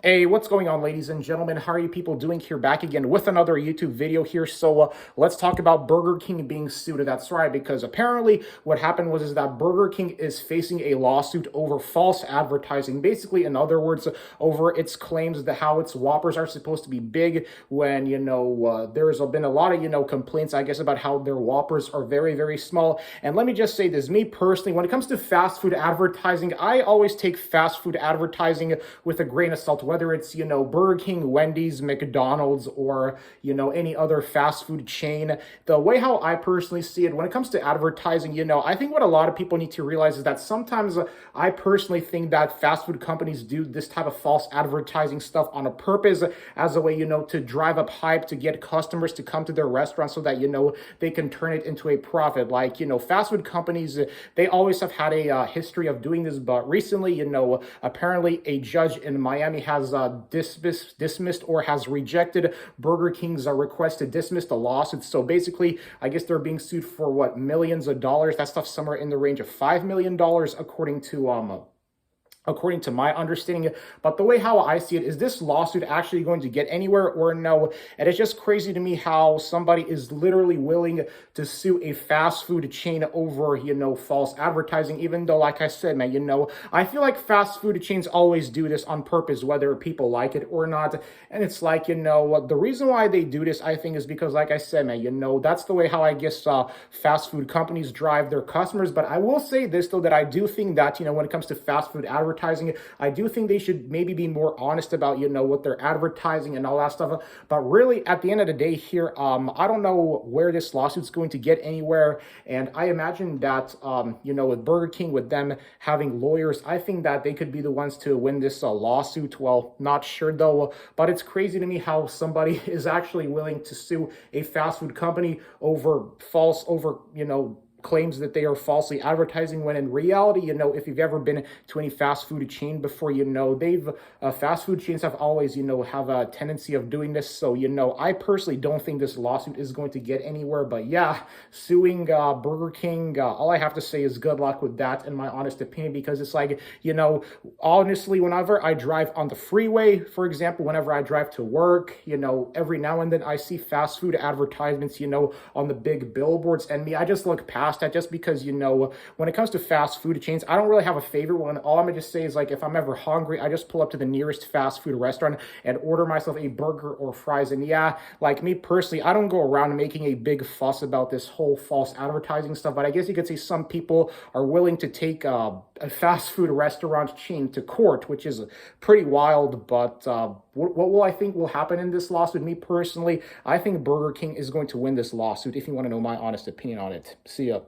Hey, what's going on, ladies and gentlemen? How are you people doing here? Back again with another YouTube video here. So let's talk about Burger King being sued. That's right, because apparently what happened was is that Burger King is facing a lawsuit over false advertising. Basically, in other words, over its claims that how its Whoppers are supposed to be big when, there's been a lot of, complaints, I guess, about how their Whoppers are very, very small. And let me just say this, me personally, when it comes to fast food advertising, I always take fast food advertising with a grain of salt, whether it's, Burger King, Wendy's, McDonald's, or, any other fast food chain. The way how I personally see it, when it comes to advertising, I think what a lot of people need to realize is that sometimes I personally think that fast food companies do this type of false advertising stuff on a purpose as a way, to drive up hype, to get customers to come to their restaurant so that, they can turn it into a profit. Like, fast food companies, they always have had a history of doing this, but recently, apparently a judge in Miami has dismissed or has rejected Burger King's request to dismiss the lawsuit. So basically, I guess they're being sued for what, millions of dollars. That stuff somewhere in the range of $5 million, according to my understanding. But the way how I see it is this lawsuit actually going to get anywhere or no? And it's just crazy to me how somebody is literally willing to sue a fast food chain over, false advertising, even though, like I said, man, I feel like fast food chains always do this on purpose, whether people like it or not. And it's like, the reason why they do this, I think, is because, like I said, man, that's the way how I guess fast food companies drive their customers. But I will say this, though, that I do think that, when it comes to fast food advertising, I do think they should maybe be more honest about, what they're advertising and all that stuff. But really, at the end of the day here, I don't know where this lawsuit's going to get anywhere. And I imagine that, with Burger King, with them having lawyers, I think that they could be the ones to win this lawsuit. Well, not sure though, but it's crazy to me how somebody is actually willing to sue a fast food company over claims that they are falsely advertising, when in reality, if you've ever been to any fast food chain before, they've fast food chains have always, have a tendency of doing this. So, I personally don't think this lawsuit is going to get anywhere. But yeah, suing Burger King, all I have to say is good luck with that, in my honest opinion, because it's like, honestly, whenever I drive on the freeway, for example, whenever I drive to work, every now and then I see fast food advertisements, on the big billboards, and I just look past that, just because, when it comes to fast food chains, I don't really have a favorite one. All I'm gonna just say is, like, if I'm ever hungry, I just pull up to the nearest fast food restaurant and order myself a burger or fries. And yeah, like me personally, I don't go around making a big fuss about this whole false advertising stuff, but I guess you could say some people are willing to take a fast food restaurant chain to court, which is pretty wild. But what will I think will happen in this lawsuit? Me personally, I think Burger King is going to win this lawsuit, if you want to know my honest opinion on it. See ya.